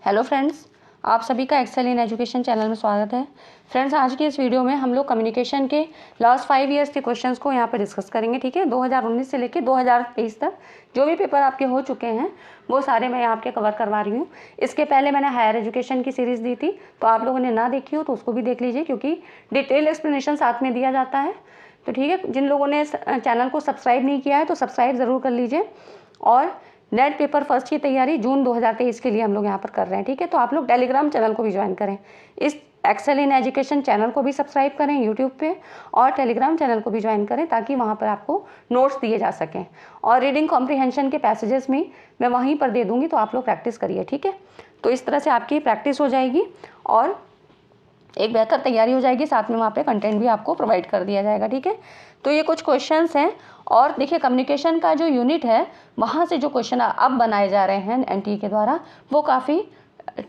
Hello friends, आप सभी का एक्सेल इन एजुकेशन चैनल में स्वागत है। फ्रेंड्स, आज की इस वीडियो में हम लोग कम्युनिकेशन के लास्ट 5 ईयर्स के क्वेश्चंस को यहाँ पर डिस्कस करेंगे। ठीक है, 2019 से लेकर 2023 तक जो भी पेपर आपके हो चुके हैं वो सारे मैं आपके कवर करवा रही हूँ। इसके पहले मैंने हायर एजुकेशन की सीरीज़ दी थी, तो आप लोगों ने ना देखी हो तो उसको भी देख लीजिए, क्योंकि डिटेल एक्सप्लेनेशन साथ में दिया जाता है। तो ठीक है, जिन लोगों ने चैनल को सब्सक्राइब नहीं किया है तो सब्सक्राइब ज़रूर कर लीजिए। और नेट पेपर फर्स्ट की तैयारी जून 2023 के लिए हम लोग यहाँ पर कर रहे हैं। ठीक है, तो आप लोग टेलीग्राम चैनल को भी ज्वाइन करें। इस एक्सेल इन एजुकेशन चैनल को भी सब्सक्राइब करें यूट्यूब पे, और टेलीग्राम चैनल को भी ज्वाइन करें ताकि वहाँ पर आपको नोट्स दिए जा सकें। और रीडिंग कॉम्प्रिहेंशन के पैसेजेस में मैं वहीं पर दे दूँगी, तो आप लोग प्रैक्टिस करिए। ठीक है, तो इस तरह से आपकी प्रैक्टिस हो जाएगी और एक बेहतर तैयारी हो जाएगी। साथ में वहाँ पे कंटेंट भी आपको प्रोवाइड कर दिया जाएगा। ठीक है, तो ये कुछ क्वेश्चंस हैं। और देखिए, कम्युनिकेशन का जो यूनिट है वहाँ से जो क्वेश्चन अब बनाए जा रहे हैं एनटीए के द्वारा, वो काफ़ी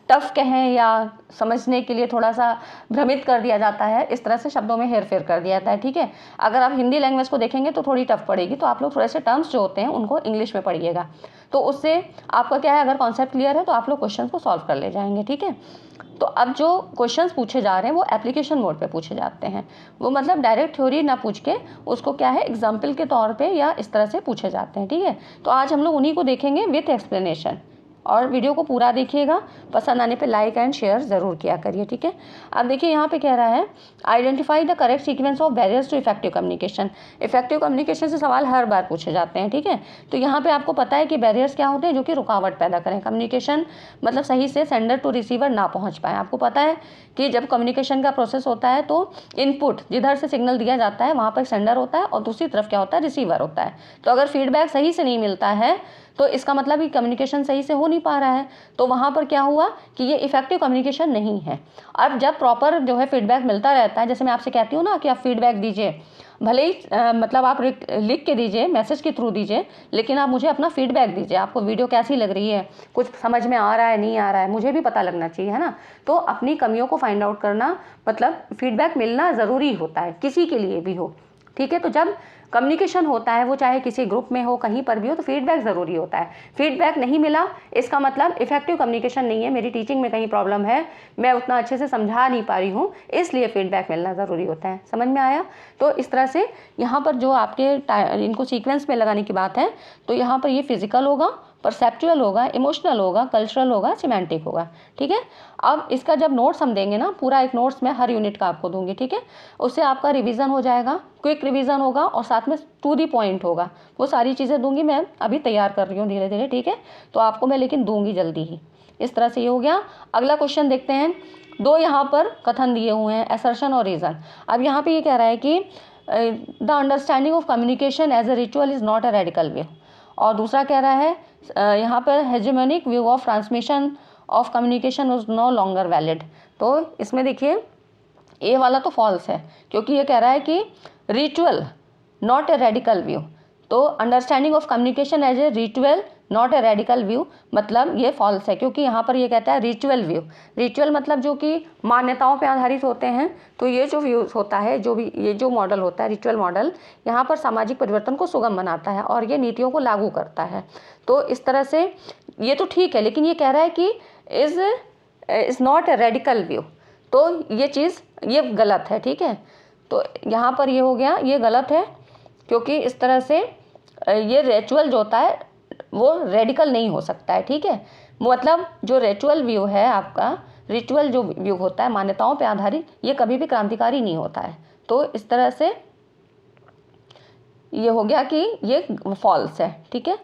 टफ कहें या समझने के लिए थोड़ा सा भ्रमित कर दिया जाता है। इस तरह से शब्दों में हेर फेर कर दिया जाता है। ठीक है, अगर आप हिंदी लैंग्वेज को देखेंगे तो थोड़ी टफ पड़ेगी, तो आप लोग थोड़े से टर्म्स जो होते हैं उनको इंग्लिश में पढ़िएगा, तो उससे आपका क्या है, अगर कॉन्सेप्ट क्लियर है तो आप लोग क्वेश्चन को सॉल्व कर ले जाएंगे। ठीक है, तो अब जो क्वेश्चंस पूछे जा रहे हैं वो एप्लीकेशन मोड पे पूछे जाते हैं। वो मतलब डायरेक्ट थ्योरी ना पूछ के उसको क्या है, एग्जाम्पल के तौर पे या इस तरह से पूछे जाते हैं। ठीक है, तो आज हम लोग उन्हीं को देखेंगे विथ एक्सप्लेनेशन। और वीडियो को पूरा देखिएगा, पसंद आने पे लाइक एंड शेयर ज़रूर किया करिए। ठीक है, अब देखिए यहाँ पे कह रहा है identify the correct sequence of barriers to effective communication. Effective communication से सवाल हर बार पूछे जाते हैं। ठीक है, तो यहाँ पे आपको पता है कि बैरियर्स क्या होते हैं, जो कि रुकावट पैदा करें कम्युनिकेशन, मतलब सही से सेंडर टू रिसीवर ना पहुँच पाए। आपको पता है कि जब कम्युनिकेशन का प्रोसेस होता है तो इनपुट जिधर से सिग्नल दिया जाता है वहाँ पर सेंडर होता है और दूसरी तरफ क्या होता है, रिसीवर होता है। तो अगर फीडबैक सही से नहीं मिलता है तो इसका मतलब कि कम्युनिकेशन सही से हो नहीं पा रहा है, तो वहाँ पर क्या हुआ कि ये इफेक्टिव कम्युनिकेशन नहीं है। अब जब प्रॉपर जो है फीडबैक मिलता रहता है, जैसे मैं आपसे कहती हूँ ना कि आप फीडबैक दीजिए, भले ही मतलब आप लिख के दीजिए, मैसेज के थ्रू दीजिए, लेकिन आप मुझे अपना फीडबैक दीजिए। आपको वीडियो कैसी लग रही है, कुछ समझ में आ रहा है नहीं आ रहा है, मुझे भी पता लगना चाहिए, है ना। तो अपनी कमियों को फाइंड आउट करना, मतलब फीडबैक मिलना ज़रूरी होता है, किसी के लिए भी हो। ठीक है, तो जब कम्युनिकेशन होता है वो चाहे किसी ग्रुप में हो, कहीं पर भी हो, तो फीडबैक ज़रूरी होता है। फीडबैक नहीं मिला इसका मतलब इफेक्टिव कम्युनिकेशन नहीं है, मेरी टीचिंग में कहीं प्रॉब्लम है, मैं उतना अच्छे से समझा नहीं पा रही हूँ, इसलिए फीडबैक मिलना ज़रूरी होता है। समझ में आया। तो इस तरह से यहाँ पर जो आपके इनको सीक्वेंस में लगाने की बात है, तो यहाँ पर ये फिजिकल होगा, परसेप्चुअल होगा, इमोशनल होगा, कल्चरल होगा, सिमेंटिक होगा। ठीक है, अब इसका जब नोट्स हम देंगे ना, पूरा एक नोट्स मैं हर यूनिट का आपको दूंगी। ठीक है, उससे आपका रिवीजन हो जाएगा, क्विक रिवीजन होगा और साथ में टू दी पॉइंट होगा। वो सारी चीज़ें दूंगी, मैं अभी तैयार कर रही हूँ धीरे धीरे। ठीक है, तो आपको मैं लेकिन दूंगी जल्दी ही। इस तरह से ये हो गया। अगला क्वेश्चन देखते हैं। दो यहाँ पर कथन दिए हुए हैं, असर्शन और रीज़न। अब यहाँ पे ये कह रहा है कि the understanding of communication as a ritual is not a radical view. और दूसरा कह रहा है यहाँ पर hegemonic view of transmission of communication is no longer valid. तो इसमें देखिए ए वाला तो फॉल्स है, क्योंकि ये कह रहा है कि ritual not a radical view. तो understanding of communication as a ritual not a radical view, मतलब ये फॉल्स है, क्योंकि यहाँ पर ये कहता है रिचुअल व्यू। रिचुअल मतलब जो कि मान्यताओं पे आधारित होते हैं। तो ये जो व्यू होता है, जो भी ये जो मॉडल होता है रिचुअल मॉडल, यहाँ पर सामाजिक परिवर्तन को सुगम बनाता है और ये नीतियों को लागू करता है। तो इस तरह से ये तो ठीक है, लेकिन ये कह रहा है कि is not a radical view, तो ये चीज़ ये गलत है। ठीक है, तो यहाँ पर ये हो गया, ये गलत है, क्योंकि इस तरह से ये रिचुअल जो होता है वो रेडिकल नहीं हो सकता है। ठीक है, मतलब जो रिचुअल व्यू है आपका, रिचुअल जो व्यू होता है मान्यताओं पे आधारित, ये कभी भी क्रांतिकारी नहीं होता है। तो इस तरह से ये हो गया कि ये फॉल्स है। ठीक है,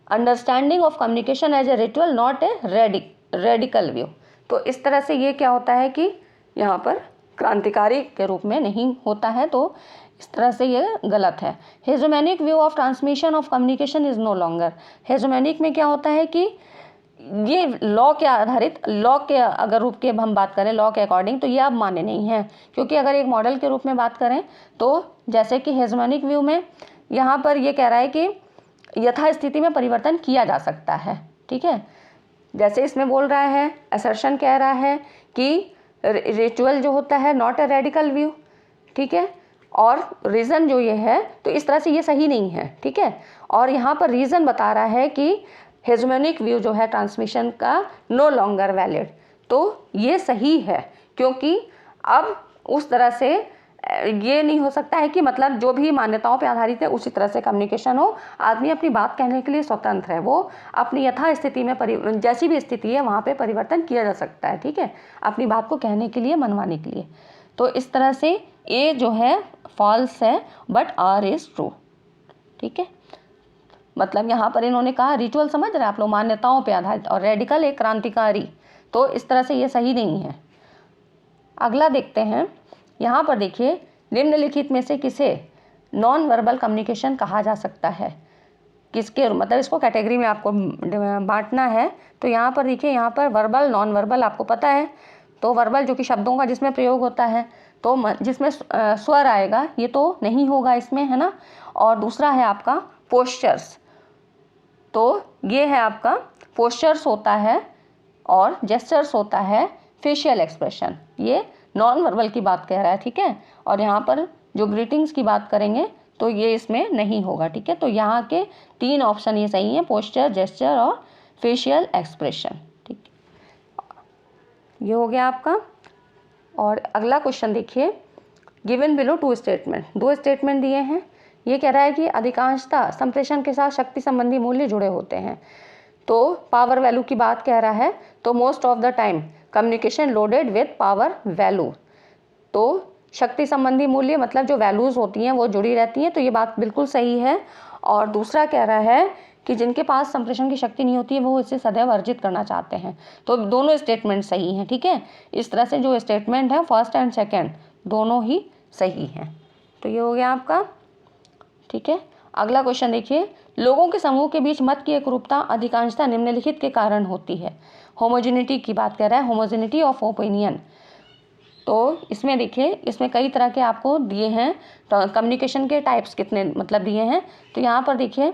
understanding of communication as a ritual not a radical view. तो इस तरह से ये क्या होता है कि यहाँ पर क्रांतिकारी के रूप में नहीं होता है, तो इस तरह से ये गलत है। Hegemonic view of transmission of communication is no longer. Hegemonic में क्या होता है कि ये लॉ के आधारित, लॉ के अगर रूप के हम बात करें, लॉ के अकॉर्डिंग, तो ये अब मान्य नहीं है, क्योंकि अगर एक मॉडल के रूप में बात करें तो जैसे कि हेजेमोनिक व्यू में यहाँ पर ये कह रहा है कि यथास्थिति में परिवर्तन किया जा सकता है। ठीक है, जैसे इसमें बोल रहा है, असर्शन कह रहा है कि रिचुअल जो होता है नॉट अ रेडिकल व्यू। ठीक है, और रीज़न जो ये है, तो इस तरह से ये सही नहीं है। ठीक है, और यहाँ पर रीज़न बता रहा है कि हेजेमोनिक व्यू जो है ट्रांसमिशन का नो लॉन्गर वैलिड। तो ये सही है, क्योंकि अब उस तरह से ये नहीं हो सकता है कि मतलब जो भी मान्यताओं पे आधारित है उसी तरह से कम्युनिकेशन हो। आदमी अपनी बात कहने के लिए स्वतंत्र है, वो अपनी यथा स्थिति में जैसी भी स्थिति है वहाँ पे परिवर्तन किया जा सकता है, ठीक है, अपनी बात को कहने के लिए, मनवाने के लिए। तो इस तरह से ए जो है फॉल्स है, बट आर इज ट्रू, ठीक है। मतलब यहाँ पर इन्होंने कहा रिचुअल, समझ रहे हैं आप लोग, मान्यताओं पे आधारित, और रेडिकल एक क्रांतिकारी, तो इस तरह से ये सही नहीं है। अगला देखते हैं, यहाँ पर देखिए निम्नलिखित में से किसे नॉन वर्बल कम्युनिकेशन कहा जा सकता है, किसके, मतलब इसको कैटेगरी में आपको बांटना है। तो यहाँ पर देखिए, यहाँ पर वर्बल, नॉन वर्बल आपको पता है। तो वर्बल जो कि शब्दों का जिसमें प्रयोग होता है, तो जिसमें स्वर आएगा, ये तो नहीं होगा इसमें, है ना। और दूसरा है आपका पोस्चर्स, तो ये है आपका पोस्चर्स होता है, और जेस्चर्स होता है फेशियल एक्सप्रेशन, ये नॉन वर्बल की बात कह रहा है, ठीक है। और यहाँ पर जो ग्रीटिंग्स की बात करेंगे तो ये इसमें नहीं होगा, ठीक है। तो यहाँ के 3 ऑप्शन ये सही हैं, पोस्चर, जेस्चर और फेशियल एक्सप्रेशन, ठीक। ये हो गया आपका। और अगला क्वेश्चन देखिए, गिवन बिलो 2 स्टेटमेंट, 2 स्टेटमेंट दिए हैं। ये कह रहा है कि अधिकांशतः संप्रेषण के साथ शक्ति संबंधी मूल्य जुड़े होते हैं। तो पावर वैल्यू की बात कह रहा है, तो most of the time communication loaded with power value, तो शक्ति संबंधी मूल्य मतलब जो वैल्यूज़ होती हैं वो जुड़ी रहती हैं, तो ये बात बिल्कुल सही है। और दूसरा कह रहा है कि जिनके पास संप्रेषण की शक्ति नहीं होती है वो इसे सदैव अर्जित करना चाहते हैं। तो दोनों स्टेटमेंट सही हैं, ठीक है। इस तरह से जो स्टेटमेंट है फर्स्ट एंड सेकेंड दोनों ही सही हैं। तो ये हो गया आपका, ठीक है। अगला क्वेश्चन देखिए, लोगों के समूह के बीच मत की एकरूपता अधिकांशतः निम्नलिखित के कारण होती है। होमोजेनिटी की बात कर रहा है, होमोजेनिटी ऑफ ओपिनियन। तो इसमें देखिए, इसमें कई तरह के आपको दिए हैं, तो कम्युनिकेशन के टाइप्स कितने मतलब दिए हैं। तो यहाँ पर देखिए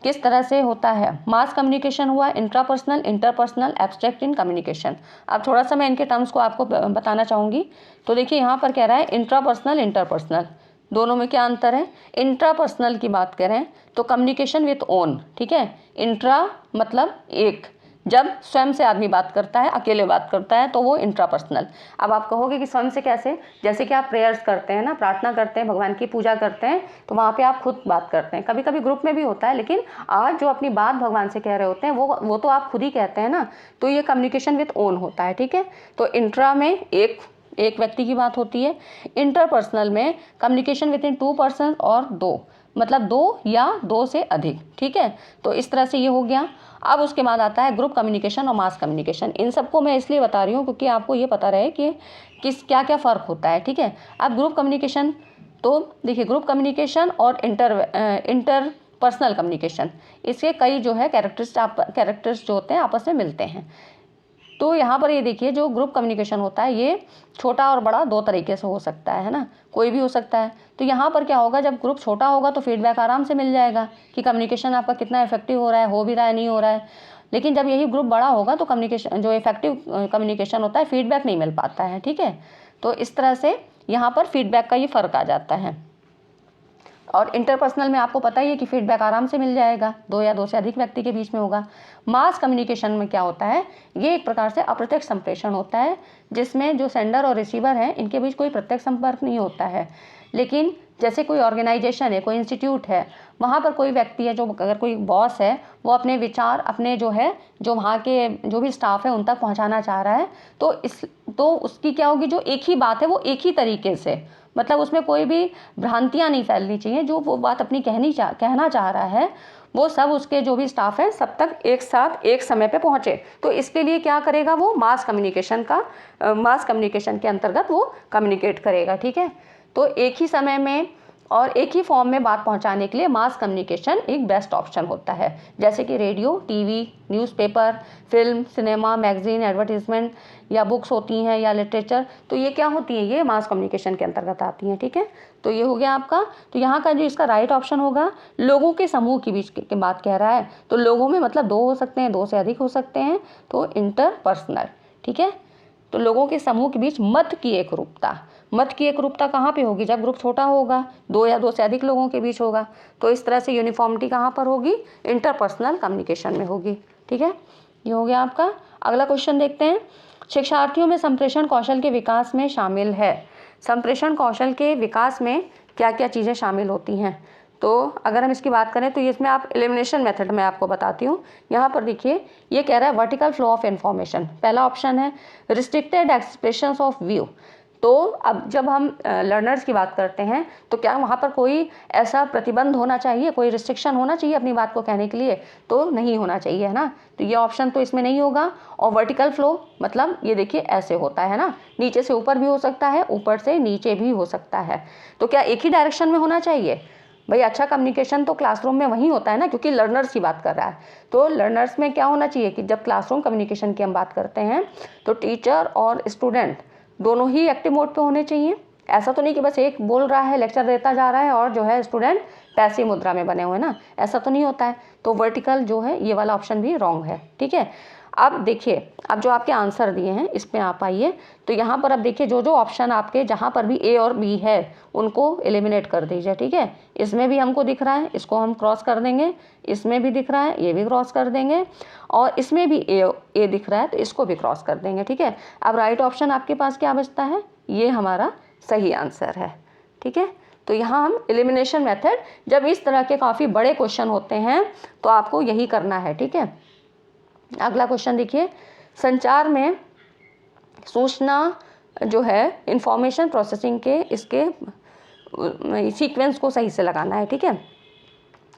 किस तरह से होता है। मास कम्युनिकेशन हुआ, intrapersonal, interpersonal, abstract in communication. अब थोड़ा सा मैं इनके टर्म्स को आपको बताना चाहूँगी। तो देखिए यहाँ पर कह रहा है इंट्रापर्सनल, इंटरपर्सनल, दोनों में क्या अंतर है। इंट्रापर्सनल की बात करें तो कम्युनिकेशन विथ ओन, ठीक है। इंट्रा मतलब एक, जब स्वयं से आदमी बात करता है, अकेले बात करता है, तो वो इंट्रापर्सनल। अब आप कहोगे कि स्वयं से कैसे, जैसे कि आप प्रेयर्स करते हैं ना, प्रार्थना करते हैं, भगवान की पूजा करते हैं, तो वहाँ पे आप खुद बात करते हैं। कभी कभी ग्रुप में भी होता है, लेकिन आज जो अपनी बात भगवान से कह रहे होते हैं वो तो आप खुद ही कहते हैं ना, तो ये कम्युनिकेशन विथ ओन होता है, ठीक है। तो इंट्रा में एक व्यक्ति की बात होती है। इंटरपर्सनल में कम्युनिकेशन विद इन 2 पर्सन और 2, मतलब 2 या 2 से अधिक, ठीक है। तो इस तरह से ये हो गया। अब उसके बाद आता है ग्रुप कम्युनिकेशन और मास कम्युनिकेशन। इन सबको मैं इसलिए बता रही हूँ क्योंकि आपको ये पता रहे कि क्या क्या फ़र्क होता है, ठीक है। अब ग्रुप कम्युनिकेशन, तो देखिए ग्रुप कम्युनिकेशन और इंटरपर्सनल कम्युनिकेशन, इसके कई जो है कैरेक्टर्स जो होते हैं आपस में मिलते हैं। तो यहाँ पर ये देखिए, जो ग्रुप कम्युनिकेशन होता है ये छोटा और बड़ा 2 तरीके से हो सकता है ना, कोई भी हो सकता है। तो यहाँ पर क्या होगा, जब ग्रुप छोटा होगा तो फीडबैक आराम से मिल जाएगा कि कम्युनिकेशन आपका कितना इफेक्टिव हो रहा है, हो भी रहा है, नहीं हो रहा है। लेकिन जब यही ग्रुप बड़ा होगा तो कम्युनिकेशन, जो इफेक्टिव कम्युनिकेशन होता है, फीडबैक नहीं मिल पाता है, ठीक है। तो इस तरह से यहाँ पर फीडबैक का ये फ़र्क आ जाता है। और इंटरपर्सनल में आपको पता ही है कि फीडबैक आराम से मिल जाएगा, 2 या 2 से अधिक व्यक्ति के बीच में होगा। मास कम्युनिकेशन में क्या होता है, ये एक प्रकार से अप्रत्यक्ष संप्रेषण होता है, जिसमें जो सेंडर और रिसीवर हैं इनके बीच कोई प्रत्यक्ष संपर्क नहीं होता है। लेकिन जैसे कोई ऑर्गेनाइजेशन है, कोई इंस्टीट्यूट है, वहाँ पर कोई व्यक्ति है, जो अगर कोई बॉस है, वो अपने विचार अपने जो वहाँ के जो भी स्टाफ है उन तक पहुँचाना चाह रहा है, तो उसकी क्या होगी, जो एक ही बात है वो एक ही तरीके से, मतलब उसमें कोई भी भ्रांतियाँ नहीं फैलनी चाहिए। जो वो बात अपनी कहना चाह रहा है वो सब उसके जो भी स्टाफ है सब तक एक साथ एक समय पे पहुँचे। तो इसके लिए क्या करेगा, वो मास कम्युनिकेशन के अंतर्गत वो कम्युनिकेट करेगा, ठीक है। तो एक ही समय में और एक ही फॉर्म में बात पहुंचाने के लिए मास कम्युनिकेशन एक बेस्ट ऑप्शन होता है। जैसे कि radio, TV, newspaper, film, cinema, magazine, advertisement या बुक्स होती हैं या लिटरेचर, तो ये क्या होती हैं, ये मास कम्युनिकेशन के अंतर्गत आती हैं, ठीक है। तो ये हो गया आपका। तो यहाँ का जो इसका राइट ऑप्शन होगा, लोगों के समूह के बीच की बात कह रहा है, तो लोगों में मतलब 2 हो सकते हैं, 2 से अधिक हो सकते हैं, तो इंटरपर्सनल, ठीक है। तो लोगों के समूह के बीच मत की एक रूपता, मत की एक रूपता कहाँ पे होगी? जब ग्रुप छोटा होगा, 2 या 2 से अधिक लोगों के बीच होगा। तो इस तरह से यूनिफॉर्मिटी कहाँ पर होगी? इंटरपर्सनल कम्युनिकेशन में होगी। ठीक है, ये हो गया आपका। अगला क्वेश्चन देखते हैं, शिक्षार्थियों में संप्रेषण कौशल के विकास में शामिल है। संप्रेषण कौशल के विकास में क्या क्या चीज़ें शामिल होती हैं? तो अगर हम इसकी बात करें तो इसमें आप एलिमिनेशन मेथड में आपको बताती हूँ। यहाँ पर देखिए, ये कह रहा है वर्टिकल फ्लो ऑफ इन्फॉर्मेशन। पहला ऑप्शन है रिस्ट्रिक्टेड एक्सप्रेशंस ऑफ व्यू। तो अब जब हम लर्नर्स की बात करते हैं तो क्या वहाँ पर कोई ऐसा प्रतिबंध होना चाहिए, कोई रिस्ट्रिक्शन होना चाहिए अपनी बात को कहने के लिए? तो नहीं होना चाहिए, है ना। तो ये ऑप्शन तो इसमें नहीं होगा। और वर्टिकल फ्लो मतलब ये देखिए ऐसे होता है ना, नीचे से ऊपर भी हो सकता है, ऊपर से नीचे भी हो सकता है। तो क्या एक ही डायरेक्शन में होना चाहिए? भाई अच्छा कम्युनिकेशन तो क्लासरूम में वहीं होता है ना, क्योंकि लर्नर्स की बात कर रहा है। तो लर्नर्स में क्या होना चाहिए कि जब क्लासरूम कम्युनिकेशन की हम बात करते हैं तो टीचर और स्टूडेंट दोनों ही एक्टिव मोड पे होने चाहिए। ऐसा तो नहीं कि बस एक बोल रहा है, लेक्चर देता जा रहा है और जो है स्टूडेंट पैसिव मुद्रा में बने हुए हैं ना, ऐसा तो नहीं होता है। तो वर्टिकल जो है ये वाला ऑप्शन भी रॉन्ग है। ठीक है, अब देखिए, अब जो आपके आंसर दिए हैं इसमें आप आइए। तो यहाँ पर अब देखिए जो जो ऑप्शन आपके जहाँ पर भी ए और बी है उनको एलिमिनेट कर दीजिए। ठीक है, इसमें भी हमको दिख रहा है, इसको हम क्रॉस कर देंगे, इसमें भी दिख रहा है, ये भी क्रॉस कर देंगे, और इसमें भी ए दिख रहा है तो इसको भी क्रॉस कर देंगे। ठीक है, अब राइट ऑप्शन आपके पास क्या बचता है? ये हमारा सही आंसर है। ठीक है, तो यहाँ हम एलिमिनेशन मेथड, जब इस तरह के काफ़ी बड़े क्वेश्चन होते हैं तो आपको यही करना है। ठीक है, अगला क्वेश्चन देखिए, संचार में सूचना जो है इंफॉर्मेशन प्रोसेसिंग के इसके सीक्वेंस को सही से लगाना है। ठीक है,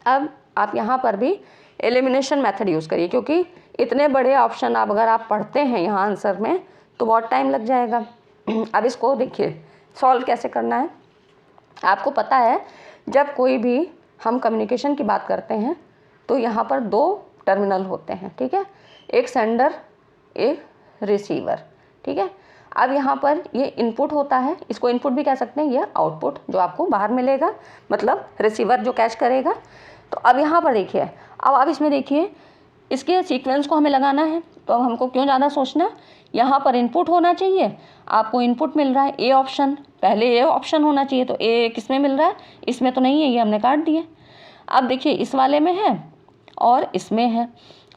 अब आप यहाँ पर भी एलिमिनेशन मेथड यूज़ करिए, क्योंकि इतने बड़े ऑप्शन आप अगर आप पढ़ते हैं यहाँ आंसर में तो बहुत टाइम लग जाएगा। अब इसको देखिए सॉल्व कैसे करना है। आपको पता है जब कोई भी हम कम्युनिकेशन की बात करते हैं तो यहाँ पर 2 टर्मिनल होते हैं। ठीक है, एक सेंडर, एक रिसीवर। ठीक है, अब यहाँ पर ये इनपुट होता है, इसको इनपुट भी कह सकते हैं, ये आउटपुट जो आपको बाहर मिलेगा, मतलब रिसीवर जो कैच करेगा। तो अब यहाँ पर देखिए, अब आप इसमें देखिए इसके सीक्वेंस को हमें लगाना है। तो अब हमको क्यों ज़्यादा सोचना, यहाँ पर इनपुट होना चाहिए, आपको इनपुट मिल रहा है ए ऑप्शन, पहले ए ऑप्शन होना चाहिए। तो ए किस में मिल रहा है? इसमें तो नहीं है, ये हमने काट दिए। अब देखिए इस वाले में है और इसमें है,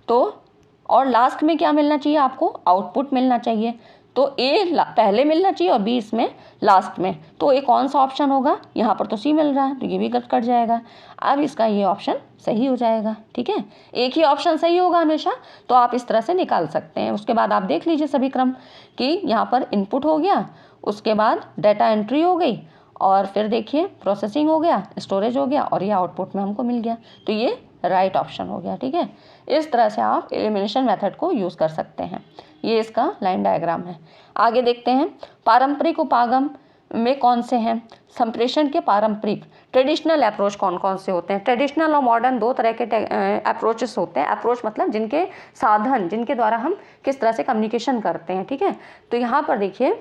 तो और लास्ट में क्या मिलना चाहिए आपको? आउटपुट मिलना चाहिए। तो ए पहले मिलना चाहिए और बी इसमें लास्ट में। तो ये कौन सा ऑप्शन होगा? यहाँ पर तो सी मिल रहा है तो ये भी कट जाएगा। अब इसका ये ऑप्शन सही हो जाएगा। ठीक है, एक ही ऑप्शन सही होगा हमेशा, तो आप इस तरह से निकाल सकते हैं। उसके बाद आप देख लीजिए सभी क्रम कि यहाँ पर इनपुट हो गया, उसके बाद डाटा एंट्री हो गई, और फिर देखिए प्रोसेसिंग हो गया, स्टोरेज हो गया, और ये आउटपुट में हमको मिल गया। तो ये राइट ऑप्शन हो गया। ठीक है, इस तरह से आप एलिमिनेशन मेथड को यूज़ कर सकते हैं। ये इसका लाइन डायग्राम है। आगे देखते हैं, पारंपरिक उपागम में कौन से हैं? संप्रेषण के पारंपरिक ट्रेडिशनल अप्रोच कौन कौन से होते हैं? ट्रेडिशनल और मॉडर्न 2 तरह के अप्रोचेस होते हैं। अप्रोच मतलब जिनके साधन, जिनके द्वारा हम किस तरह से कम्युनिकेशन करते हैं। ठीक है, तो यहाँ पर देखिए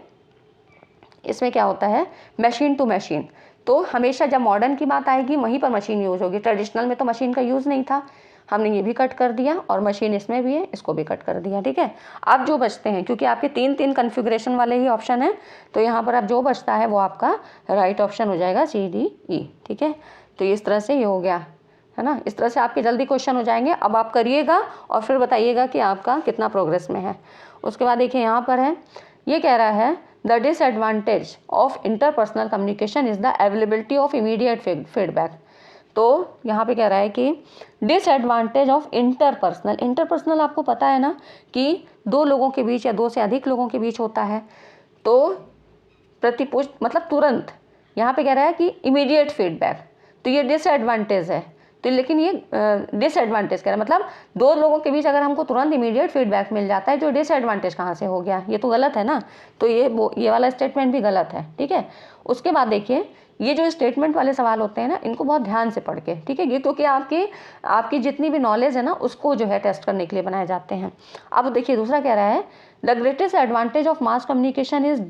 इसमें क्या होता है, मशीन टू मशीन। तो हमेशा जब मॉडर्न की बात आएगी वहीं पर मशीन यूज़ होगी। ट्रेडिशनल में तो मशीन का यूज़ नहीं था, हमने ये भी कट कर दिया, और मशीन इसमें भी है, इसको भी कट कर दिया। ठीक है, अब जो बचते हैं, क्योंकि आपके 3 कन्फिग्रेशन वाले ही ऑप्शन है, तो यहाँ पर अब जो बचता है वो आपका राइट ऑप्शन हो जाएगा, सी डी ई। ठीक है, तो इस तरह से ये हो गया, है ना। इस तरह से आपके जल्दी क्वेश्चन हो जाएंगे। अब आप करिएगा और फिर बताइएगा कि आपका कितना प्रोग्रेस में है। उसके बाद देखिए यहाँ पर है, ये कह रहा है the disadvantage of interpersonal communication is the availability of immediate feedback. तो यहाँ पे कह रहा है कि डिसएडवांटेज ऑफ इंटरपर्सनल आपको पता है ना कि 2 लोगों के बीच या 2 से अधिक लोगों के बीच होता है। तो प्रतिपुष्ट मतलब तुरंत, यहाँ पे कह रहा है कि इमीडिएट फीडबैक, तो ये डिसएडवांटेज है। तो लेकिन ये डिसएडवांटेज कह रहा है, मतलब 2 लोगों के बीच अगर हमको तुरंत इमीडिएट फीडबैक मिल जाता है, जो डिसएडवांटेज कहाँ से हो गया? ये तो गलत है ना। तो ये वाला स्टेटमेंट भी गलत है। ठीक है, उसके बाद देखिए ये जो स्टेटमेंट वाले सवाल होते हैं ना, इनको बहुत ध्यान से पढ़ के, ठीक है, ये तो कि आपकी जितनी भी नॉलेज है ना उसको जो है टेस्ट करने के लिए बनाए जाते हैं। अब देखिए दूसरा कह रहा है the greatest advantage of mass communication is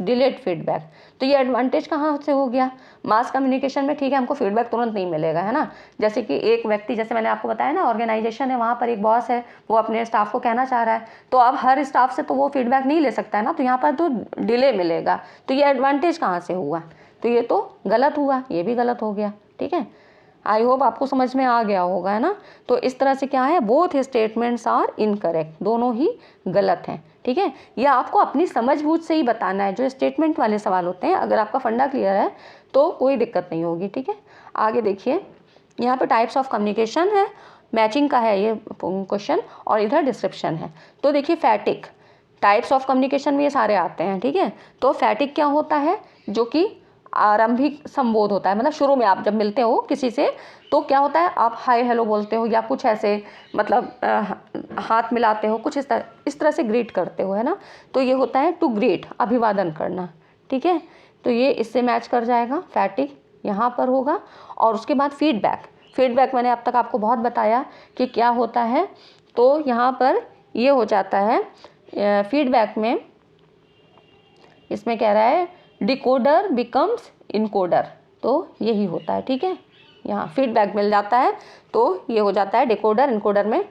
delayed feedback. तो ये एडवांटेज कहाँ से हो गया, मास कम्युनिकेशन में, ठीक है, हमको फीडबैक तुरंत नहीं मिलेगा, है ना। जैसे कि एक व्यक्ति, जैसे मैंने आपको बताया ना, ऑर्गेनाइजेशन है, वहाँ पर एक बॉस है, वो अपने स्टाफ को कहना चाह रहा है, तो अब हर स्टाफ से तो वो फीडबैक नहीं ले सकता है ना, तो यहाँ पर तो डिले मिलेगा। तो ये एडवांटेज कहाँ से हुआ, तो ये तो गलत हुआ, ये भी गलत हो गया, ठीक है। आई होप आपको समझ में आ गया होगा, है ना। तो इस तरह से क्या है, बोथ स्टेटमेंट्स आर इनकरेक्ट, दोनों ही गलत हैं, ठीक है। यह आपको अपनी समझबूझ से ही बताना है। जो स्टेटमेंट वाले सवाल होते हैं, अगर आपका फंडा क्लियर है तो कोई दिक्कत नहीं होगी, ठीक है। आगे देखिए, यहाँ पे टाइप्स ऑफ कम्युनिकेशन है, मैचिंग का है ये क्वेश्चन, और इधर डिस्क्रिप्शन है। तो देखिए फैटिक, टाइप्स ऑफ कम्युनिकेशन में ये सारे आते हैं, ठीक है। तो फैटिक क्या होता है, जो कि आरंभिक संबोध होता है, मतलब शुरू में आप जब मिलते हो किसी से तो क्या होता है, आप हाय हेलो बोलते हो या कुछ ऐसे, मतलब हाथ मिलाते हो, कुछ इस तरह से ग्रीट करते हो, है ना। तो ये होता है टू ग्रीट, अभिवादन करना, ठीक है। तो ये इससे मैच कर जाएगा, फैटिक यहाँ पर होगा। और उसके बाद फीडबैक मैंने अब तक आपको बहुत बताया कि क्या होता है। तो यहाँ पर ये हो जाता है फीडबैक में, इसमें कह रहा है डिकोडर बिकम्स इनकोडर, तो यही होता है, ठीक है। यहाँ फीडबैक मिल जाता है तो ये हो जाता है डिकोडर इनकोडर में,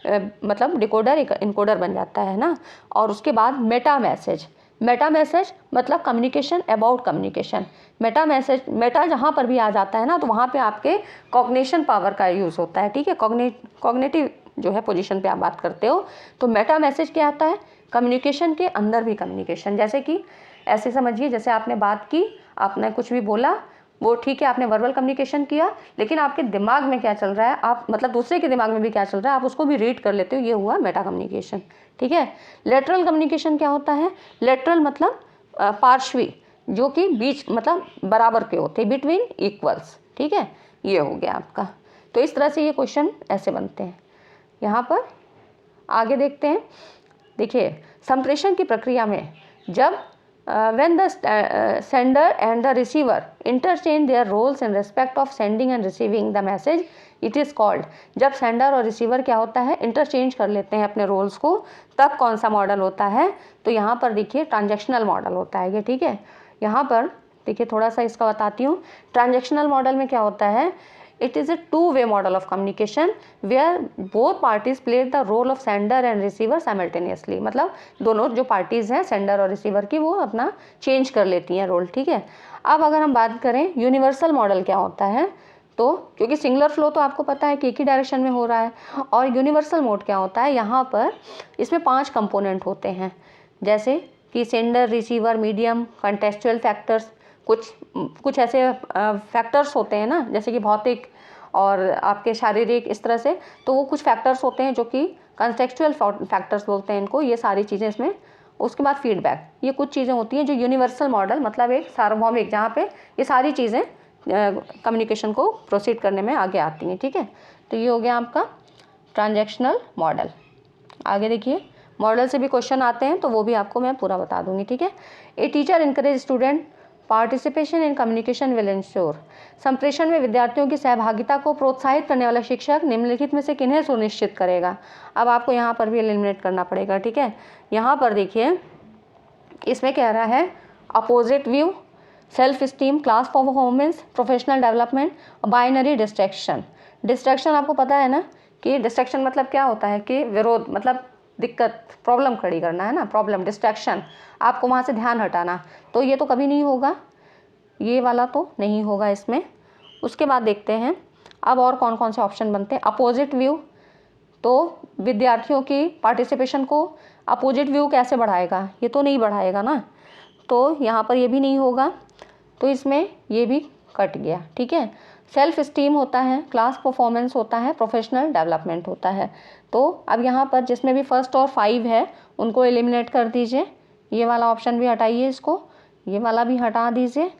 मतलब डिकोडर इनकोडर बन जाता है ना। और उसके बाद मेटा मैसेज मतलब कम्युनिकेशन अबाउट कम्युनिकेशन। मेटा जहाँ पर भी आ जाता है ना, तो वहाँ पे आपके कॉग्निशन पावर का यूज़ होता है, ठीक है। कॉग्निटिव जो है पोजीशन पे आप बात करते हो। तो मेटा मैसेज क्या आता है, कम्युनिकेशन के अंदर भी कम्युनिकेशन। जैसे कि ऐसे समझिए, जैसे आपने बात की, आपने कुछ भी बोला, वो ठीक है, आपने वर्बल कम्युनिकेशन किया, लेकिन आपके दिमाग में क्या चल रहा है, आप मतलब दूसरे के दिमाग में भी क्या चल रहा है, आप उसको भी रीड कर लेते हो, ये हुआ मेटा कम्युनिकेशन, ठीक है। लेटरल कम्युनिकेशन क्या होता है, लेटरल मतलब पार्श्वी, जो कि बीच मतलब बराबर के होते हैं, बिटवीन इक्वल्स, ठीक है। ये हो गया आपका। तो इस तरह से ये क्वेश्चन ऐसे बनते हैं। यहाँ पर आगे देखते हैं, देखिए संप्रेषण की प्रक्रिया में जब when the sender and the receiver interchange their roles in respect of sending and receiving the message, it is called, जब सेंडर और रिसीवर क्या होता है, इंटरचेंज कर लेते हैं अपने रोल्स को, तब कौन सा मॉडल होता है, तो यहाँ पर देखिए ट्रांजैक्शनल मॉडल होता है ये, ठीक है। यहाँ पर देखिए थोड़ा सा इसका बताती हूँ। ट्रांजैक्शनल मॉडल में क्या होता है, it is a two-way model of communication where both parties play the role of sender and receiver simultaneously, मतलब दोनों जो पार्टीज हैं सेंडर और रिसीवर की, वो अपना चेंज कर लेती हैं रोल, ठीक है। अब अगर हम बात करें यूनिवर्सल मॉडल क्या होता है, तो क्योंकि सिंगुलर फ्लो तो आपको पता है कि एक ही डायरेक्शन में हो रहा है, और यूनिवर्सल मोड क्या होता है, यहाँ पर इसमें 5 कंपोनेंट होते हैं, जैसे कि sender, receiver, medium, contextual factors, कुछ ऐसे फैक्टर्स होते हैं ना, जैसे कि भौतिक और आपके शारीरिक, इस तरह से। तो वो कुछ फैक्टर्स होते हैं जो कि कंटेक्चुअल फैक्टर्स बोलते हैं इनको, ये सारी चीज़ें इसमें। उसके बाद फीडबैक, ये कुछ चीज़ें होती हैं जो यूनिवर्सल मॉडल, मतलब एक सार्वभौमिक, जहाँ पे ये सारी चीज़ें कम्युनिकेशन को प्रोसीड करने में आगे आती हैं, ठीक है। तो ये हो गया आपका ट्रांजैक्शनल मॉडल। आगे देखिए, मॉडल से भी क्वेश्चन आते हैं, तो वो भी आपको मैं पूरा बता दूंगी, ठीक है। A teacher encourage student participation in communication will ensure, संप्रेषण में विद्यार्थियों की सहभागिता को प्रोत्साहित करने वाला शिक्षक निम्नलिखित में से किन्हें सुनिश्चित करेगा। अब आपको यहाँ पर भी एलिमिनेट करना पड़ेगा, ठीक है। यहाँ पर देखिए, इसमें कह रहा है opposite view, self esteem, class performance, professional development, binary distraction. Distraction आपको पता है ना कि डिस्ट्रैक्शन मतलब क्या होता है कि विरोध, मतलब दिक्कत, प्रॉब्लम खड़ी करना, है ना, प्रॉब्लम, डिस्ट्रैक्शन, आपको वहाँ से ध्यान हटाना। तो ये तो कभी नहीं होगा, ये वाला तो नहीं होगा इसमें। उसके बाद देखते हैं अब और कौन कौन से ऑप्शन बनते हैं। अपोजिट व्यू, तो विद्यार्थियों की पार्टिसिपेशन को अपोजिट व्यू कैसे बढ़ाएगा, ये तो नहीं बढ़ाएगा ना, तो यहाँ पर ये भी नहीं होगा, तो इसमें ये भी कट गया, ठीक है। सेल्फ स्टीम होता है, क्लास परफॉर्मेंस होता है, प्रोफेशनल डेवलपमेंट होता है। तो अब यहाँ पर जिसमें भी 1 और 5 है उनको एलिमिनेट कर दीजिए, ये वाला ऑप्शन भी हटाइए, इसको, ये वाला भी हटा दीजिए,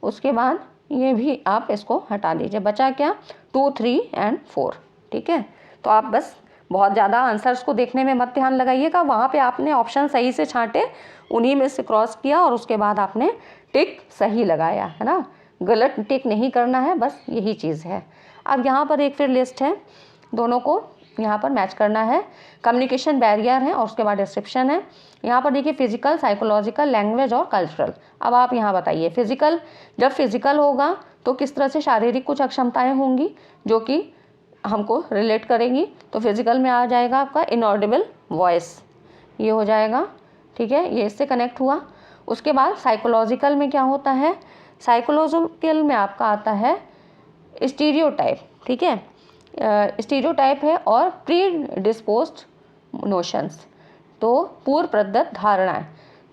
उसके बाद ये भी आप इसको हटा दीजिए, बचा क्या 2, 3 और 4, ठीक है। तो आप बस बहुत ज़्यादा आंसर्स को देखने में मत ध्यान लगाइएगा, वहाँ पे आपने ऑप्शन सही से छांटे, उन्हीं में से क्रॉस किया और उसके बाद आपने टिक सही लगाया, है ना, गलत टिक नहीं करना है, बस यही चीज़ है। अब यहाँ पर एक फिर लिस्ट है, दोनों को यहाँ पर मैच करना है। कम्युनिकेशन बैरियर है और उसके बाद डिस्क्रिप्शन है। यहाँ पर देखिए फिजिकल, साइकोलॉजिकल, लैंग्वेज और कल्चरल। अब आप यहाँ बताइए फिजिकल, जब फिजिकल होगा तो किस तरह से शारीरिक कुछ अक्षमताएं होंगी जो कि हमको रिलेट करेंगी। तो फिजिकल में आ जाएगा आपका इनऑडिबल वॉइस, ये हो जाएगा, ठीक है, ये इससे कनेक्ट हुआ। उसके बाद साइकोलॉजिकल में क्या होता है, साइकोलॉजिकल में आपका आता है स्टीरियोटाइप, ठीक है, स्टीरियोटाइप है और प्री डिस्पोज्ड नोशंस, तो पूर्व प्रदत्त धारणाएं।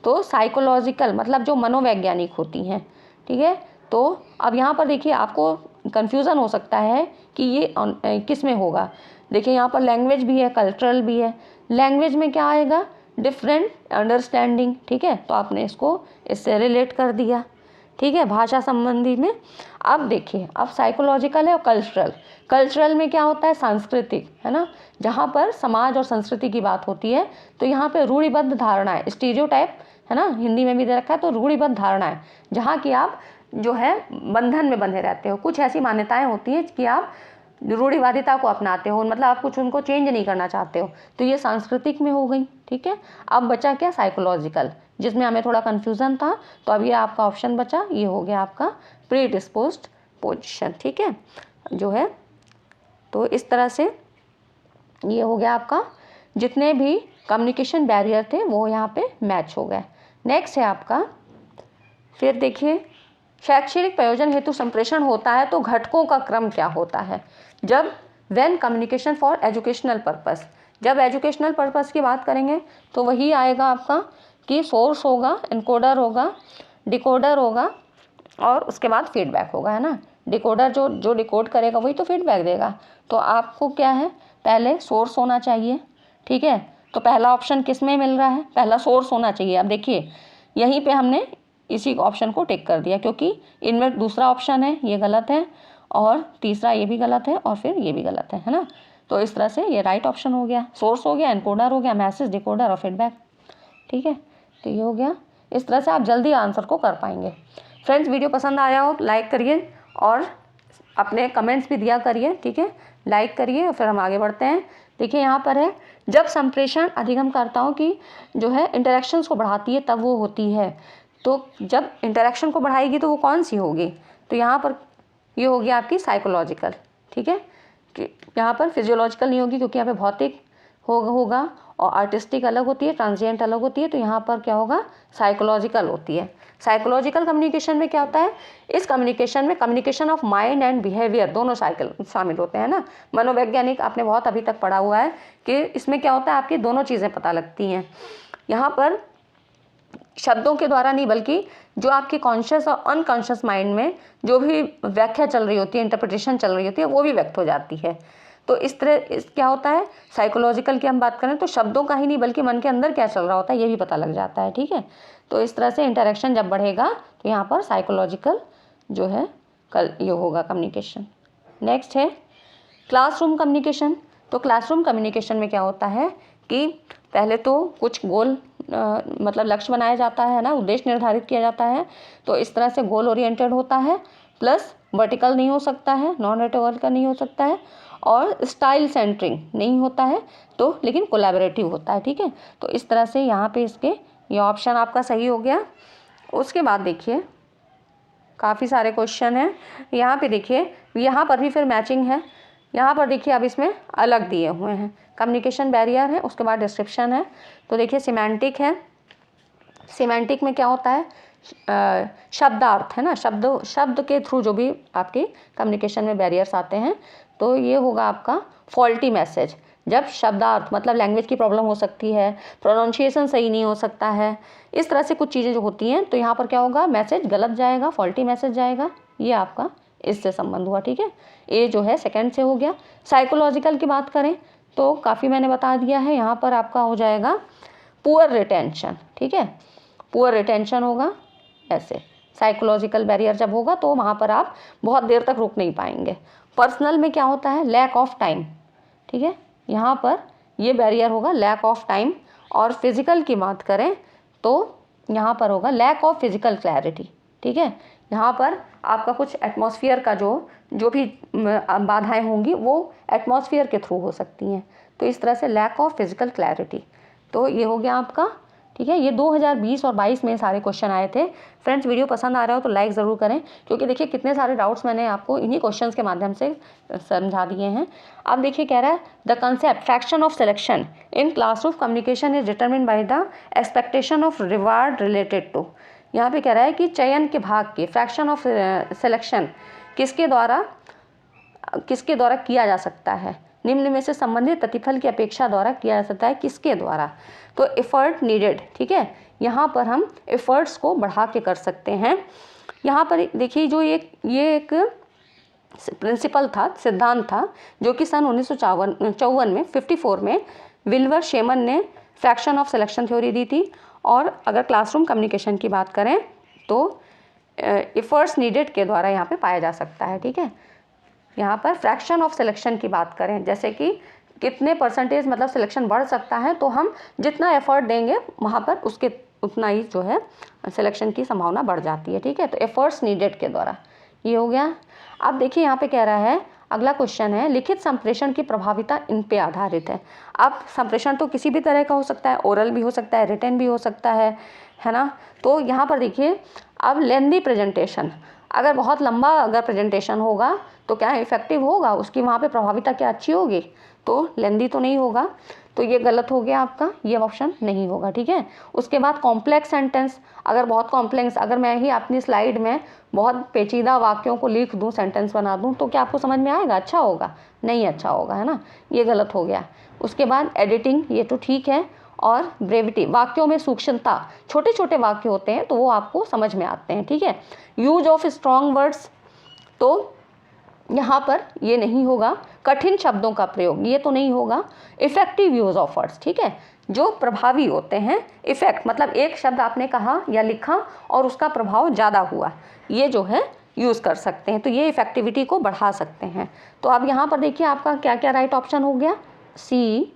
तो साइकोलॉजिकल मतलब जो मनोवैज्ञानिक होती हैं, ठीक है। तो अब यहाँ पर देखिए आपको कन्फ्यूज़न हो सकता है कि ये किस में होगा। देखिए यहाँ पर लैंग्वेज भी है, कल्चरल भी है। लैंग्वेज में क्या आएगा, डिफरेंट अंडरस्टैंडिंग, ठीक है, तो आपने इसको इससे रिलेट कर दिया, ठीक है, भाषा संबंधी में। अब देखिए अब साइकोलॉजिकल है और कल्चरल। कल्चरल में क्या होता है, सांस्कृतिक, है ना, जहाँ पर समाज और संस्कृति की बात होती है। तो यहाँ पे रूढ़िबद्ध धारणाएं, स्टीरियोटाइप, है ना, हिंदी में भी दे रखा है, तो रूढ़िबद्ध धारणाएं, जहाँ की आप जो है बंधन में बंधे रहते हो। कुछ ऐसी मान्यताएं होती हैं कि आप रूढ़िवादिता को अपनाते हो, मतलब आप कुछ उनको चेंज नहीं करना चाहते हो, तो ये सांस्कृतिक में हो गई, ठीक है। अब बचा क्या, साइकोलॉजिकल, जिसमें हमें थोड़ा कन्फ्यूज़न था, तो अब ये आपका ऑप्शन बचा, ये हो गया आपका प्री डिस्पोज्ड पोजिशन, ठीक है, जो है। तो इस तरह से ये हो गया आपका, जितने भी कम्युनिकेशन बैरियर थे वो यहाँ पे मैच हो गए। नेक्स्ट है आपका, फिर देखिए शैक्षणिक प्रयोजन हेतु संप्रेषण होता है तो घटकों का क्रम क्या होता है। जब when communication for educational purpose, जब एजुकेशनल पर्पस की बात करेंगे तो वही आएगा आपका कि सोर्स होगा, इनकोडर होगा, डिकोडर होगा और उसके बाद फीडबैक होगा, है ना। डिकोडर जो डिकोड करेगा वही तो फीडबैक देगा। तो आपको क्या है, पहले सोर्स होना चाहिए, ठीक है। तो पहला ऑप्शन किस में मिल रहा है, पहला सोर्स होना चाहिए। अब देखिए यहीं पे हमने इसी ऑप्शन को टिक कर दिया, क्योंकि इनमें दूसरा ऑप्शन है ये गलत है और तीसरा ये भी गलत है और फिर ये भी गलत है ना। तो इस तरह से ये राइट ऑप्शन हो गया, सोर्स हो गया, एनकोडर हो गया, मैसेज, डिकोडर और फीडबैक, ठीक है। तो ये हो गया, इस तरह से आप जल्दी आंसर को कर पाएंगे। फ्रेंड्स वीडियो पसंद आया हो लाइक करिए और अपने कमेंट्स भी दिया करिए, ठीक है, लाइक करिए और फिर हम आगे बढ़ते हैं। देखिए यहाँ पर है, जब संप्रेषण अधिगमकर्ताओं की जो है इंटरेक्शंस को बढ़ाती है तब वो होती है। तो जब इंटरेक्शन को बढ़ाएगी तो वो कौन सी होगी, तो यहाँ पर ये होगी आपकी साइकोलॉजिकल, ठीक है, कि यहाँ पर फिजियोलॉजिकल नहीं होगी क्योंकि यहाँ पे भौतिक होगा और आर्टिस्टिक अलग होती है, ट्रांजिएंट अलग होती है। तो यहाँ पर क्या होगा, साइकोलॉजिकल होती है। साइकोलॉजिकल कम्युनिकेशन में क्या होता है, इस कम्युनिकेशन में communication of mind and behaviour दोनों साइकिल शामिल होते हैं ना। मनोवैज्ञानिक आपने बहुत अभी तक पढ़ा हुआ है कि इसमें क्या होता है, आपकी दोनों चीज़ें पता लगती हैं। यहाँ पर शब्दों के द्वारा नहीं बल्कि जो आपके कॉन्शियस और अनकॉन्शियस माइंड में जो भी व्याख्या चल रही होती है, इंटरप्रिटेशन चल रही होती है, वो भी व्यक्त हो जाती है। तो इस तरह क्या होता है, साइकोलॉजिकल की हम बात करें तो शब्दों का ही नहीं बल्कि मन के अंदर क्या चल रहा होता है ये भी पता लग जाता है, ठीक है। तो इस तरह से इंटरेक्शन जब बढ़ेगा तो यहाँ पर साइकोलॉजिकल जो है ये होगा कम्युनिकेशन। नेक्स्ट है क्लासरूम कम्युनिकेशन। तो क्लासरूम कम्युनिकेशन में क्या होता है कि पहले तो कुछ गोल मतलब लक्ष्य बनाया जाता है ना, उद्देश्य निर्धारित किया जाता है। तो इस तरह से गोल ओरिएंटेड होता है, प्लस वर्टिकल नहीं हो सकता है, नॉन वर्टिकल नहीं हो सकता है और स्टाइल सेंटरिंग नहीं होता है, तो लेकिन कोलैबोरेटिव होता है, ठीक है। तो इस तरह से यहाँ पे इसके ये ऑप्शन आपका सही हो गया। उसके बाद देखिए काफ़ी सारे क्वेश्चन हैं यहाँ पे, देखिए यहाँ पर भी फिर मैचिंग है। यहाँ पर देखिए अब इसमें अलग दिए हुए हैं, कम्युनिकेशन बैरियर है, उसके बाद डिस्क्रिप्शन है। तो देखिए सिमेंटिक है, सिमेंटिक में क्या होता है, शब्दार्थ है ना, शब्द के थ्रू जो भी आपके कम्युनिकेशन में बैरियर्स आते हैं। तो ये होगा आपका फॉल्टी मैसेज, जब शब्दार्थ मतलब लैंग्वेज की प्रॉब्लम हो सकती है, प्रोनाउंसिएशन सही नहीं हो सकता है, इस तरह से कुछ चीज़ें जो होती हैं, तो यहाँ पर क्या होगा, मैसेज गलत जाएगा, फॉल्टी मैसेज जाएगा। ये आपका इससे संबंध हुआ, ठीक है। ये जो है सेकंड से हो गया। साइकोलॉजिकल की बात करें तो काफ़ी मैंने बता दिया है, यहाँ पर आपका हो जाएगा पुअर रिटेंशन, ठीक है, पुअर रिटेंशन होगा। ऐसे साइकोलॉजिकल बैरियर जब होगा तो वहाँ पर आप बहुत देर तक रुक नहीं पाएंगे। पर्सनल में क्या होता है, लैक ऑफ टाइम, ठीक है, यहाँ पर ये बैरियर होगा लैक ऑफ टाइम। और फिजिकल की बात करें तो यहाँ पर होगा लैक ऑफ फिजिकल क्लैरिटी, ठीक है। यहाँ पर आपका कुछ एटमॉस्फेयर का जो भी बाधाएं होंगी वो एटमॉस्फेयर के थ्रू हो सकती हैं। तो इस तरह से लैक ऑफ फिजिकल क्लैरिटी। तो ये हो गया आपका, ठीक है। ये 2020 और 22 में सारे क्वेश्चन आए थे। फ्रेंड्स, वीडियो पसंद आ रहा हो तो लाइक ज़रूर करें, क्योंकि देखिए कितने सारे डाउट्स मैंने आपको इन्हीं क्वेश्चंस के माध्यम से समझा दिए हैं। अब देखिए कह रहा है the concept fraction of selection in classroom communication is determined by the expectation of reward related to. यहाँ पे कह रहा है कि चयन के भाग के फ्रैक्शन ऑफ सिलेक्शन किसके द्वारा किया जा सकता है, निम्न में से संबंधित प्रतिफल की अपेक्षा द्वारा किया जा सकता है, किसके द्वारा। तो एफर्ट नीडेड, ठीक है। यहाँ पर हम एफर्ट्स को बढ़ा के कर सकते हैं। यहाँ पर देखिए जो ये एक प्रिंसिपल था, सिद्धांत था, जो कि सन 1954 में 54 में विल्बर शेमन ने फ्रैक्शन ऑफ सिलेक्शन थ्योरी दी थी। और अगर क्लासरूम कम्युनिकेशन की बात करें तो एफर्ट्स नीडेड के द्वारा यहाँ पे पाया जा सकता है, ठीक है। यहाँ पर फ्रैक्शन ऑफ सिलेक्शन की बात करें, जैसे कि कितने परसेंटेज मतलब सिलेक्शन बढ़ सकता है, तो हम जितना एफर्ट देंगे वहाँ पर उसके उतना ही जो है सिलेक्शन की संभावना बढ़ जाती है, ठीक है। तो एफर्ट्स नीडेड के द्वारा ये हो गया। अब देखिए यहाँ पे कह रहा है, अगला क्वेश्चन है लिखित संप्रेषण की प्रभाविता इन पे आधारित है। अब संप्रेषण तो किसी भी तरह का हो सकता है, ओरल भी हो सकता है, रिटन भी हो सकता है ना। तो यहाँ पर देखिए अब लेंदी प्रेजेंटेशन, अगर बहुत लंबा अगर प्रेजेंटेशन होगा तो क्या इफेक्टिव होगा, उसकी वहाँ पे प्रभाविता क्या अच्छी होगी, तो लेंदी तो नहीं होगा। तो ये गलत हो गया आपका, ये ऑप्शन नहीं होगा, ठीक है। उसके बाद कॉम्प्लेक्स सेंटेंस, अगर बहुत कॉम्प्लेक्स, अगर मैं ही अपनी स्लाइड में बहुत पेचीदा वाक्यों को लिख दूं, सेंटेंस बना दूं, तो क्या आपको समझ में आएगा, अच्छा होगा, नहीं अच्छा होगा, है ना, ये गलत हो गया। उसके बाद एडिटिंग, ये तो ठीक है। और ब्रेविटी, वाक्यों में सूक्ष्मता, छोटे छोटे वाक्य होते हैं तो वो आपको समझ में आते हैं, ठीक है। यूज ऑफ स्ट्रॉन्ग वर्ड्स, तो यहाँ पर ये नहीं होगा। कठिन शब्दों का प्रयोग, ये तो नहीं होगा। इफेक्टिव यूज ऑफ वर्ड्स, ठीक है, जो प्रभावी होते हैं। इफेक्ट मतलब एक शब्द आपने कहा या लिखा और उसका प्रभाव ज़्यादा हुआ, ये जो है यूज़ कर सकते हैं, तो ये इफेक्टिविटी को बढ़ा सकते हैं। तो अब यहाँ पर देखिए आपका क्या क्या राइट ऑप्शन हो गया, सी,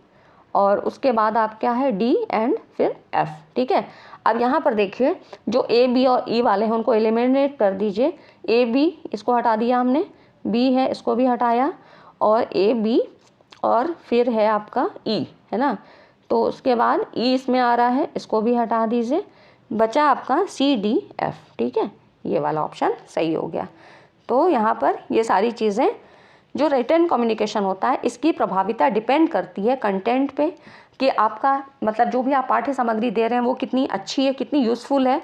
और उसके बाद आप क्या है डी एंड फिर एफ, ठीक है। अब यहाँ पर देखिए जो ए बी और ई वाले हैं उनको एलिमिनेट कर दीजिए। ए बी इसको हटा दिया हमने, बी है इसको भी हटाया, और ए बी और फिर है आपका ई, है ना। तो उसके बाद ई इसमें आ रहा है, इसको भी हटा दीजिए, बचा आपका सी डी एफ, ठीक है। ये वाला ऑप्शन सही हो गया। तो यहाँ पर ये सारी चीज़ें, जो रिटन कम्युनिकेशन होता है इसकी प्रभाविता डिपेंड करती है कंटेंट पे, कि आपका मतलब जो भी आप पाठ्य सामग्री दे रहे हैं वो कितनी अच्छी है, कितनी यूज़फुल है,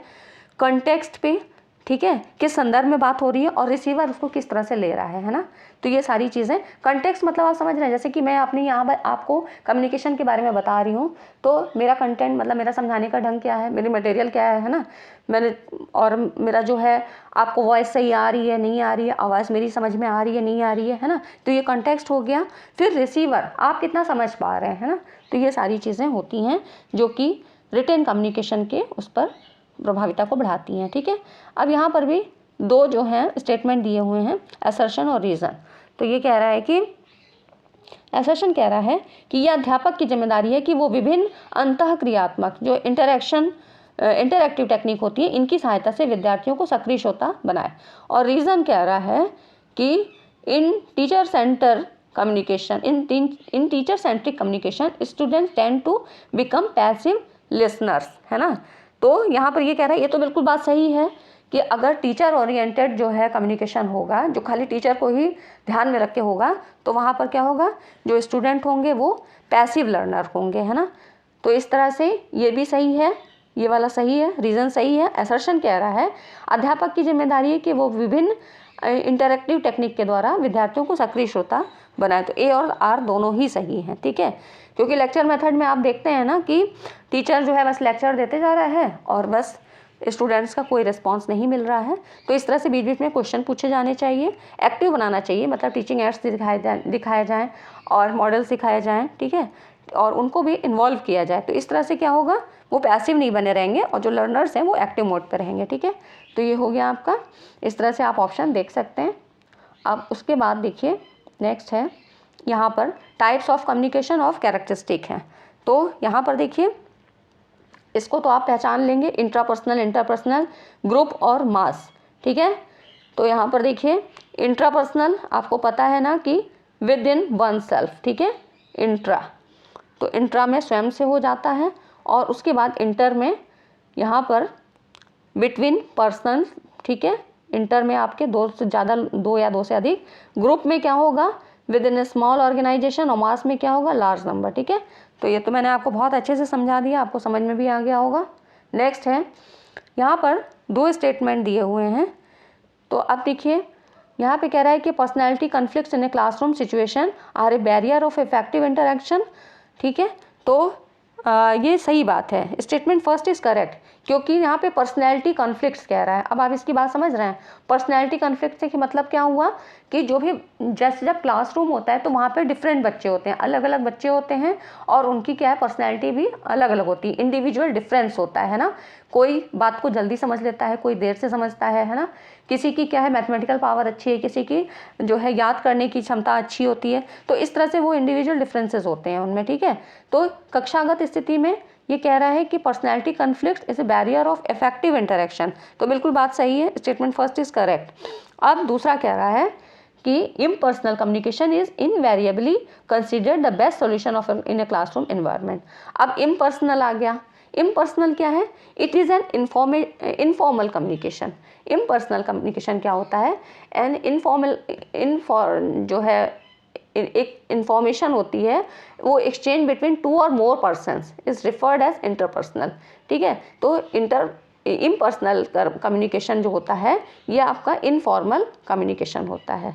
कंटेक्स्ट पे, ठीक है, किस संदर्भ में बात हो रही है, और रिसीवर उसको किस तरह से ले रहा है ना। तो ये सारी चीज़ें, कंटेक्स्ट मतलब आप समझ रहे हैं, जैसे कि मैं अपनी यहाँ पर आपको कम्युनिकेशन के बारे में बता रही हूँ, तो मेरा कंटेंट मतलब मेरा समझाने का ढंग क्या है, मेरी मटेरियल क्या है ना, मैंने, और मेरा जो है आपको वॉइस सही आ रही है नहीं आ रही है, आवाज़ मेरी समझ में आ रही है नहीं आ रही है ना। तो ये कंटेक्स्ट हो गया। फिर रिसीवर, आप कितना समझ पा रहे हैं ना। तो ये सारी चीज़ें होती हैं जो कि रिटन कम्युनिकेशन के उस पर प्रभाविता को बढ़ाती हैं, ठीक है। अब यहाँ पर भी दो जो हैं स्टेटमेंट दिए हुए हैं, असर्शन और रीज़न। तो ये कह रहा है कि असर्शन कह रहा है कि यह अध्यापक की जिम्मेदारी है कि वो विभिन्न अंतःक्रियात्मक जो इंटरैक्टिव टेक्निक होती है इनकी सहायता से विद्यार्थियों को सक्रिय श्रोता बनाए। और रीज़न कह रहा है कि in teacher centric communication students tend to become passive listeners, है ना। तो यहाँ पर ये कह रहा है, ये तो बिल्कुल बात सही है कि अगर टीचर ओरिएंटेड जो है कम्युनिकेशन होगा, जो खाली टीचर को ही ध्यान में रख के होगा, तो वहाँ पर क्या होगा, जो स्टूडेंट होंगे वो पैसिव लर्नर होंगे, है ना। तो इस तरह से ये भी सही है, ये वाला सही है, रीज़न सही है। असर्शन कह रहा है अध्यापक की जिम्मेदारी है कि वो विभिन्न इंटरैक्टिव टेक्निक के द्वारा विद्यार्थियों को सक्रिय श्रोता बनाए। तो ए और आर दोनों ही सही हैं, ठीक है। क्योंकि लेक्चर मेथड में आप देखते हैं ना कि टीचर जो है बस लेक्चर देते जा रहा है और बस स्टूडेंट्स का कोई रिस्पांस नहीं मिल रहा है। तो इस तरह से बीच बीच में क्वेश्चन पूछे जाने चाहिए, एक्टिव बनाना चाहिए, मतलब टीचिंग एड्स दिखाए जाएँ और मॉडल सिखाए जाएँ, ठीक है, और उनको भी इन्वॉल्व किया जाए। तो इस तरह से क्या होगा, वो पैसिव नहीं बने रहेंगे और जो लर्नर्स हैं वो एक्टिव मोड पर रहेंगे, ठीक है। तो ये हो गया आपका, इस तरह से आप ऑप्शन देख सकते हैं। अब उसके बाद देखिए नेक्स्ट है यहाँ पर types of communication of characteristic हैं। तो यहाँ पर देखिए इसको तो आप पहचान लेंगे, इंट्रापर्सनल, इंटरपर्सनल, ग्रुप और मास, ठीक है। तो यहाँ पर देखिए इंट्रापर्सनल आपको पता है ना कि विद इन वन सेल्फ, ठीक है, इंट्रा, तो इंट्रा में स्वयं से हो जाता है, और उसके बाद इंटर में यहाँ पर बिटवीन पर्सन, ठीक है, इंटर में आपके दो से ज़्यादा, दो या दो से अधिक, ग्रुप में क्या होगा within a small organization, और मास में क्या होगा लार्ज नंबर, ठीक है। तो ये तो मैंने आपको बहुत अच्छे से समझा दिया, आपको समझ में भी आ गया होगा। नेक्स्ट है, यहाँ पर दो स्टेटमेंट दिए हुए हैं, तो अब देखिए यहाँ पे कह रहा है कि personality conflicts in a classroom situation are a barrier of effective interaction, ठीक है। तो ये सही बात है, स्टेटमेंट फर्स्ट इज करेक्ट, क्योंकि यहाँ पे पर्सनैलिटी कॉन्फ्लिक्ट्स कह रहा है। अब आप इसकी बात समझ रहे हैं, पर्सनैलिटी कॉन्फ्लिक्ट से मतलब क्या हुआ कि जो भी, जैसे जब क्लासरूम होता है तो वहाँ पे डिफरेंट बच्चे होते हैं, अलग अलग बच्चे होते हैं, और उनकी क्या है पर्सनैलिटी भी अलग अलग होती है, इंडिविजुअल डिफरेंस होता है ना। कोई बात को जल्दी समझ लेता है, कोई देर से समझता है ना। किसी की क्या है मैथमेटिकल पावर अच्छी है, किसी की जो है याद करने की क्षमता अच्छी होती है, तो इस तरह से वो इंडिविजुअल डिफरेंसेस होते हैं उनमें, ठीक है। तो कक्षागत स्थिति में ये कह रहा है कि personality conflict is a barrier of effective interaction, तो बिल्कुल बात सही है, स्टेटमेंट फर्स्ट इज करेक्ट। अब दूसरा कह रहा है कि impersonal communication is invariably considered the best solution of in a classroom environment. अब इम्पर्सनल आ गया, इम्पर्सनल क्या है, it is an informal communication. Impersonal communication क्या होता है, एन इनफॉर्मल, जो है एक इंफॉर्मेशन होती है, वो exchange between two or more persons is referred as interpersonal, ठीक है। तो इम्पर्सनल कम्युनिकेशन जो होता है ये आपका इनफॉर्मल कम्युनिकेशन होता है।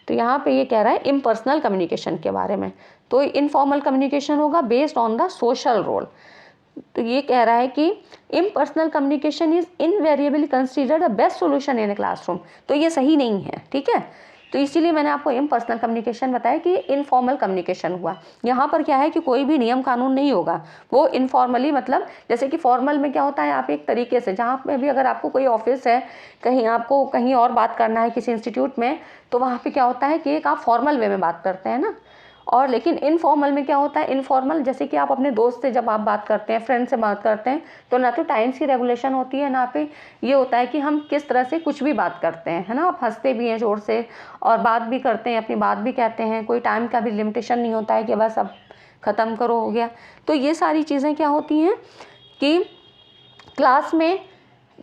तो यहाँ पे ये कह रहा है इम्पर्सनल कम्युनिकेशन के बारे में, तो इनफॉर्मल कम्युनिकेशन होगा based on the social role. तो ये कह रहा है कि impersonal communication is invariably considered the best solution in a classroom, तो ये सही नहीं है, ठीक है। तो इसीलिए मैंने आपको इम्पर्सनल कम्युनिकेशन बताया कि इनफॉर्मल कम्युनिकेशन हुआ। यहाँ पर क्या है कि कोई भी नियम कानून नहीं होगा, वो इनफॉर्मली, मतलब जैसे कि फॉर्मल में क्या होता है, आप एक तरीके से, जहाँ पे भी अगर आपको कोई ऑफिस है, कहीं आपको कहीं और बात करना है किसी इंस्टीट्यूट में, तो वहाँ पे क्या होता है कि एक आप फॉर्मल वे में बात करते हैं ना, और लेकिन इनफॉर्मल में क्या होता है, इनफॉर्मल जैसे कि आप अपने दोस्त से जब आप बात करते हैं, फ्रेंड से बात करते हैं, तो ना तो टाइम्स की रेगुलेशन होती है, ना पे ये होता है कि हम किस तरह से कुछ भी बात करते हैं, है ना। आप हंसते भी हैं जोर से और बात भी करते हैं, अपनी बात भी कहते हैं, कोई टाइम का भी लिमिटेशन नहीं होता है कि बस अब ख़त्म करो हो गया। तो ये सारी चीज़ें क्या होती हैं कि क्लास में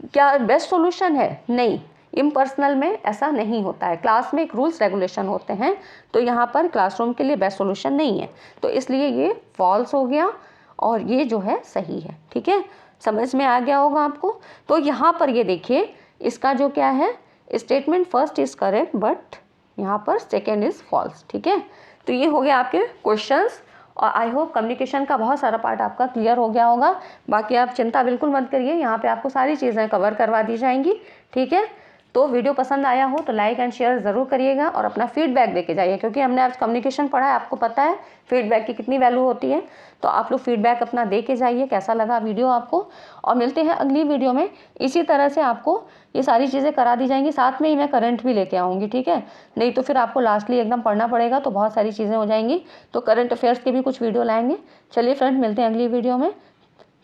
क्या बेस्ट सॉल्यूशन है, नहीं, इम्पर्सनल में ऐसा नहीं होता है। क्लास में एक रूल्स रेगुलेशन होते हैं, तो यहाँ पर क्लासरूम के लिए बेस्ट सॉल्यूशन नहीं है, तो इसलिए ये फॉल्स हो गया और ये जो है सही है, ठीक है। समझ में आ गया होगा आपको। तो यहाँ पर ये देखिए, इसका जो क्या है, statement first is correct but यहाँ पर सेकेंड इज फॉल्स, ठीक है। तो ये हो गया आपके क्वेश्चंस, और आई होप कम्युनिकेशन का बहुत सारा पार्ट आपका क्लियर हो गया होगा। बाकी आप चिंता बिल्कुल मत करिए, यहाँ पे आपको सारी चीज़ें कवर करवा दी जाएंगी, ठीक है। तो वीडियो पसंद आया हो तो लाइक एंड शेयर ज़रूर करिएगा, और अपना फीडबैक देके जाइए, क्योंकि हमने आज कम्युनिकेशन पढ़ा है, आपको पता है फीडबैक की कितनी वैल्यू होती है। तो आप लोग फीडबैक अपना दे के जाइए, कैसा लगा वीडियो आपको, और मिलते हैं अगली वीडियो में। इसी तरह से आपको ये सारी चीज़ें करा दी जाएंगी, साथ में ही मैं करंट भी लेके आऊँगी, ठीक है। नहीं तो फिर आपको लास्टली एकदम पढ़ना पड़ेगा, तो बहुत सारी चीज़ें हो जाएंगी। तो करंट अफेयर्स के भी कुछ वीडियो लाएंगे। चलिए फ्रेंड, मिलते हैं अगली वीडियो में,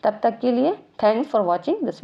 तब तक के लिए thanks for watching this video.